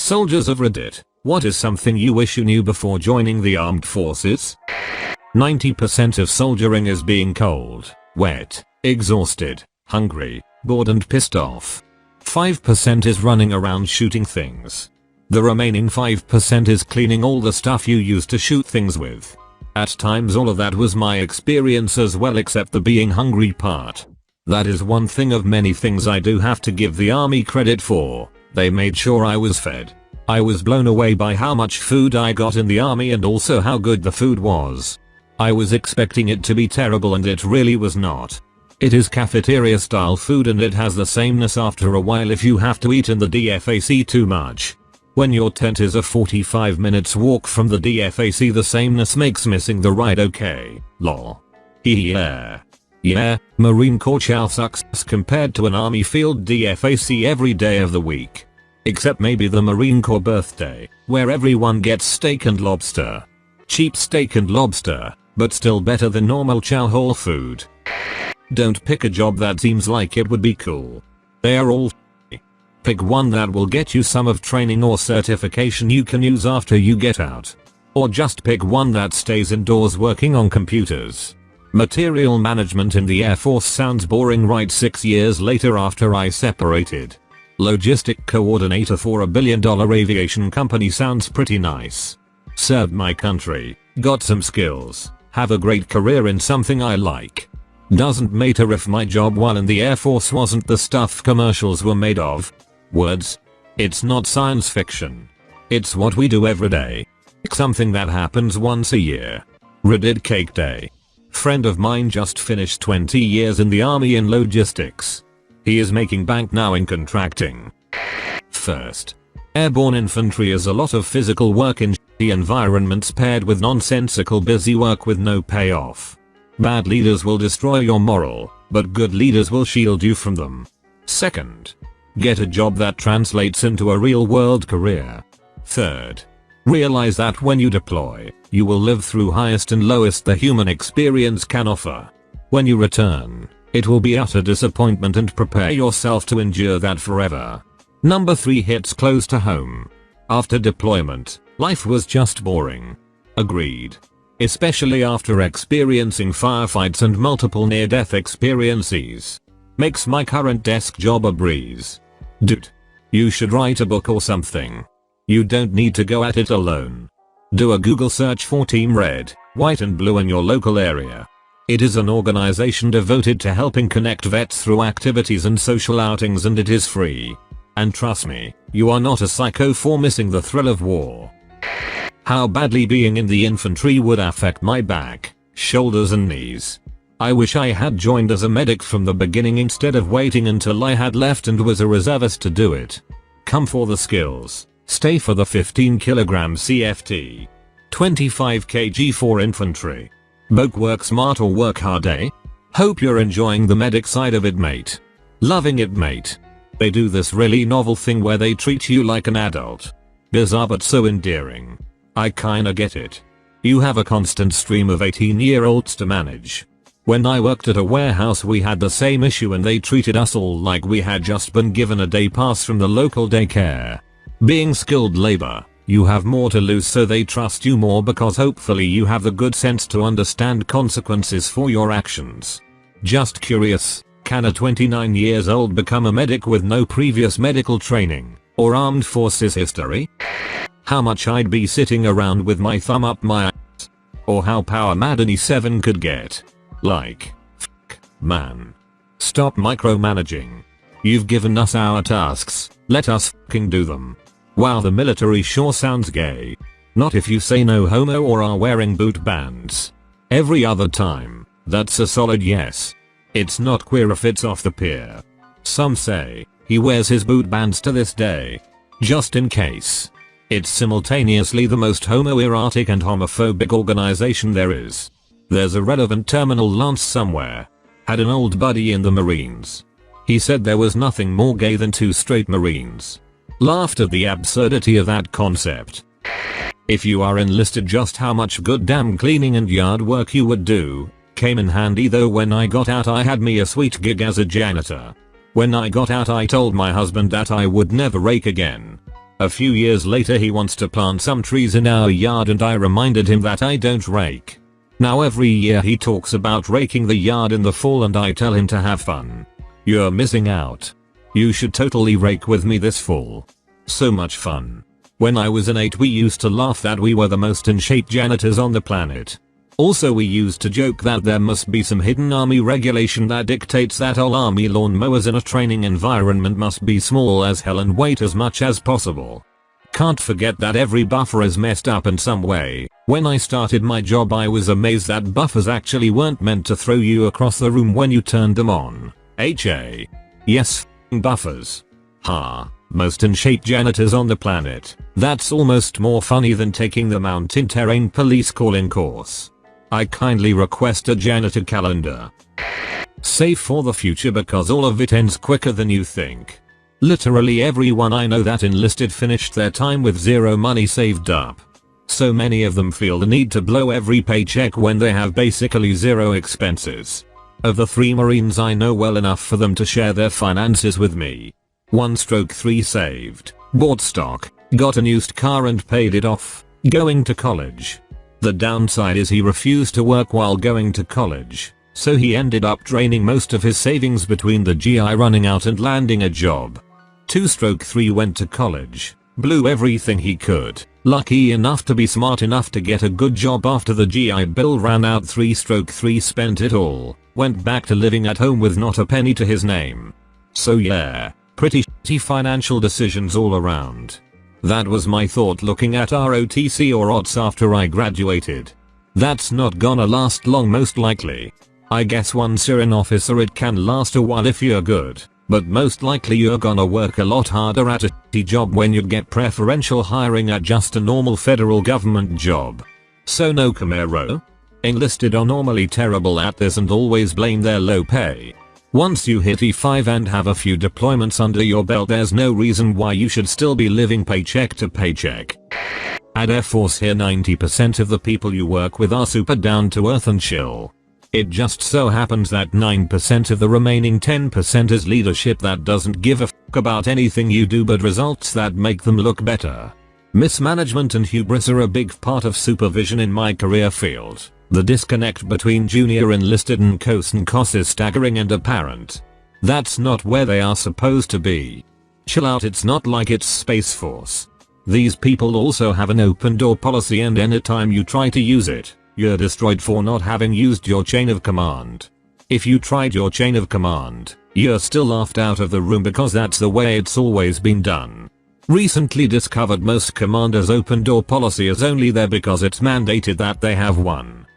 Soldiers of Reddit, what is something you wish you knew before joining the armed forces? 90% of soldiering is being cold, wet, exhausted, hungry, bored and pissed off. 5% is running around shooting things. The remaining 5% is cleaning all the stuff you use to shoot things with. At times all of that was my experience as well, except the being hungry part. That is one thing of many things I do have to give the army credit for. They made sure I was fed. I was blown away by how much food I got in the army and also how good the food was. I was expecting it to be terrible and it really was not. It is cafeteria style food and it has the sameness after a while if you have to eat in the DFAC too much. When your tent is a 45 minutes walk from the DFAC, the sameness makes missing the ride okay, lol. Yeah, Marine Corps chow sucks compared to an army field DFAC every day of the week. Except maybe the Marine Corps birthday, where everyone gets steak and lobster. Cheap steak and lobster, but still better than normal chow hall food. Don't pick a job that seems like it would be cool. They are all Pick one that will get you some of training or certification you can use after you get out. Or just pick one that stays indoors working on computers. Material management in the Air Force sounds boring right 6 years later after I separated. Logistic coordinator for a $1 billion aviation company sounds pretty nice. Served my country, got some skills, have a great career in something I like. Doesn't matter if my job while in the Air Force wasn't the stuff commercials were made of. Words. It's not science fiction. It's what we do every day. Something that happens once a year. Reddit Cake Day. Friend of mine just finished 20 years in the army in logistics. He is making bank now in contracting. First. Airborne infantry is a lot of physical work in shitty environments paired with nonsensical busy work with no payoff. Bad leaders will destroy your morale, but good leaders will shield you from them. Second. Get a job that translates into a real world career. Third. Realize that when you deploy, you will live through highest and lowest the human experience can offer. When you return, it will be utter disappointment and prepare yourself to endure that forever. Number 3 hits close to home. After deployment, life was just boring. Agreed. Especially after experiencing firefights and multiple near-death experiences. Makes my current desk job a breeze. Dude. You should write a book or something. You don't need to go at it alone. Do a Google search for Team Red, White and Blue in your local area. It is an organization devoted to helping connect vets through activities and social outings, and it is free. And trust me, you are not a psycho for missing the thrill of war. How badly being in the infantry would affect my back, shoulders and knees. I wish I had joined as a medic from the beginning instead of waiting until I had left and was a reservist to do it. Come for the skills. Stay for the 15 kg CFT. 25 kg for infantry. Both work smart or work hard, eh? Hope you're enjoying the medic side of it, mate. Loving it, mate. They do this really novel thing where they treat you like an adult. Bizarre but so endearing. I kinda get it. You have a constant stream of 18-year-olds to manage. When I worked at a warehouse we had the same issue and they treated us all like we had just been given a day pass from the local daycare. Being skilled labor, you have more to lose, so they trust you more because hopefully you have the good sense to understand consequences for your actions. Just curious, can a 29 years old become a medic with no previous medical training or armed forces history? How much I'd be sitting around with my thumb up my ass. Or how power mad an E7 could get. Like, man. Stop micromanaging. You've given us our tasks, let us fucking do them. Wow, the military sure sounds gay. Not if you say no homo or are wearing boot bands. Every other time, that's a solid yes. It's not queer if it's off the pier. Some say, he wears his boot bands to this day. Just in case. It's simultaneously the most homoerotic and homophobic organization there is. There's a relevant terminal Lance somewhere. Had an old buddy in the Marines. He said there was nothing more gay than 2 straight Marines. Laughed at the absurdity of that concept. If you are enlisted, just how much good damn cleaning and yard work you would do came in handy, though when I got out I had me a sweet gig as a janitor. When I got out I told my husband that I would never rake again. A few years later he wants to plant some trees in our yard and I reminded him that I don't rake. Now every year he talks about raking the yard in the fall and I tell him to have fun. You're missing out. You should totally rake with me this fall. So much fun. When I was in 8 we used to laugh that we were the most in shape janitors on the planet. Also we used to joke that there must be some hidden army regulation that dictates that all army lawnmowers in a training environment must be small as hell and weight as much as possible. Can't forget that every buffer is messed up in some way. When I started my job I was amazed that buffers actually weren't meant to throw you across the room when you turned them on. HA. Yes, buffers. Ha. Most in shape janitors on the planet. That's almost more funny than taking the mountain terrain police calling course. I kindly request a janitor calendar. Save for the future because all of it ends quicker than you think. Literally everyone I know that enlisted finished their time with zero money saved up. So many of them feel the need to blow every paycheck when they have basically zero expenses. Of the 3 Marines I know well enough for them to share their finances with me. 1/3 saved, bought stock, got an used car and paid it off, going to college. The downside is he refused to work while going to college, so he ended up draining most of his savings between the GI running out and landing a job. 2/3 went to college, blew everything he could, lucky enough to be smart enough to get a good job after the GI Bill ran out. 3/3 spent it all, went back to living at home with not a penny to his name. So yeah, pretty shitty financial decisions all around. That was my thought looking at ROTC or odds after I graduated. That's not gonna last long most likely. I guess once you're an officer it can last a while if you're good, but most likely you're gonna work a lot harder at a shitty job when you get preferential hiring at just a normal federal government job. So no Camaro? Enlisted are normally terrible at this and always blame their low pay. Once you hit E5 and have a few deployments under your belt there's no reason why you should still be living paycheck to paycheck. At Air Force here 90% of the people you work with are super down to earth and chill. It just so happens that 9% of the remaining 10% is leadership that doesn't give a fuck about anything you do but results that make them look better. Mismanagement and hubris are a big part of supervision in my career field. The disconnect between junior enlisted and COS is staggering and apparent. That's not where they are supposed to be. Chill out, it's not like it's Space Force. These people also have an open door policy and anytime you try to use it, you're destroyed for not having used your chain of command. If you tried your chain of command, you're still laughed out of the room because that's the way it's always been done. Recently discovered most commanders' open door policy is only there because it's mandated that they have one.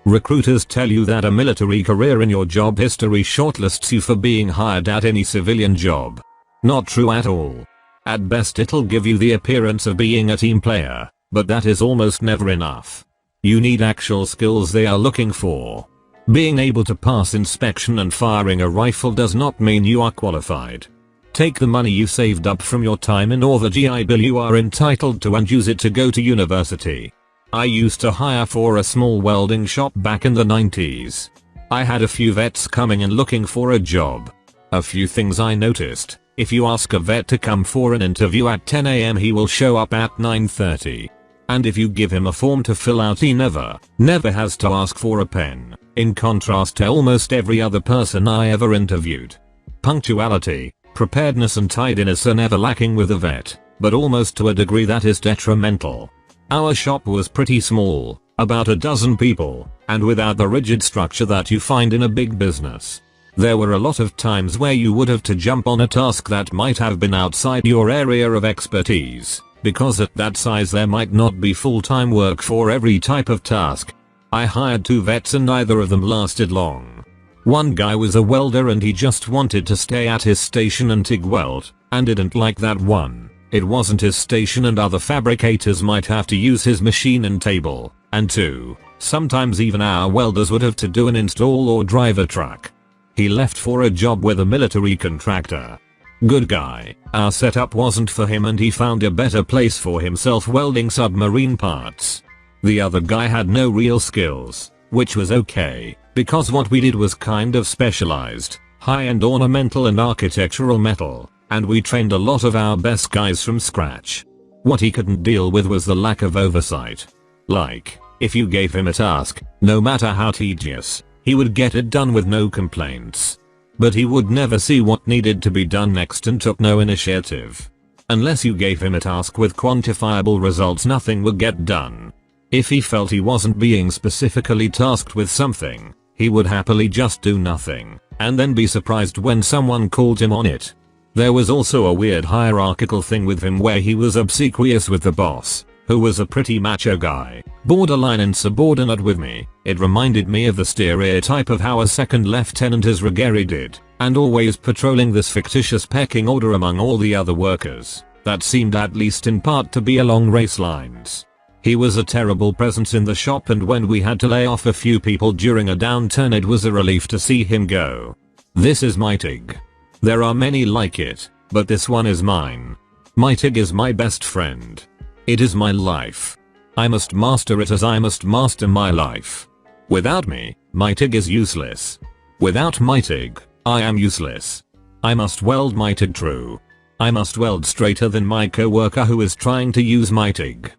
Recruiters tell you that a military career in your job history shortlists you for being hired at any civilian job. Not true at all. At best it'll give you the appearance of being a team player, but that is almost never enough. You need actual skills they are looking for. Being able to pass inspection and firing a rifle does not mean you are qualified. Take the money you saved up from your time in or the GI Bill you are entitled to and use it to go to university. I used to hire for a small welding shop back in the 90s. I had a few vets coming and looking for a job. A few things I noticed: if you ask a vet to come for an interview at 10 AM he will show up at 9:30. And if you give him a form to fill out he never has to ask for a pen, in contrast to almost every other person I ever interviewed. Punctuality, preparedness and tidiness are never lacking with a vet, but almost to a degree that is detrimental. Our shop was pretty small, about a dozen people, and without the rigid structure that you find in a big business. There were a lot of times where you would have to jump on a task that might have been outside your area of expertise, because at that size there might not be full-time work for every type of task. I hired 2 vets and neither of them lasted long. One guy was a welder and he just wanted to stay at his station and TIG weld, and didn't like that one. It wasn't his station and other fabricators might have to use his machine and table, and 2, sometimes even our welders would have to do an install or drive a truck. He left for a job with a military contractor. Good guy, our setup wasn't for him and he found a better place for himself welding submarine parts. The other guy had no real skills, which was okay, because what we did was kind of specialized, high-end ornamental and architectural metal. and we trained a lot of our best guys from scratch. What he couldn't deal with was the lack of oversight. Like, if you gave him a task, no matter how tedious, he would get it done with no complaints. But he would never see what needed to be done next and took no initiative. Unless you gave him a task with quantifiable results, nothing would get done. If he felt he wasn't being specifically tasked with something, he would happily just do nothing, and then be surprised when someone called him on it. There was also a weird hierarchical thing with him where he was obsequious with the boss, who was a pretty macho guy, borderline insubordinate with me. It reminded me of the stereotype of how a second lieutenant is regarded, and always patrolling this fictitious pecking order among all the other workers, that seemed at least in part to be along race lines. He was a terrible presence in the shop, and when we had to lay off a few people during a downturn, it was a relief to see him go. This is my TIG. There are many like it, but this one is mine. My TIG is my best friend. It is my life. I must master it as I must master my life. Without me, my TIG is useless. Without my TIG, I am useless. I must weld my TIG true. I must weld straighter than my coworker who is trying to use my TIG.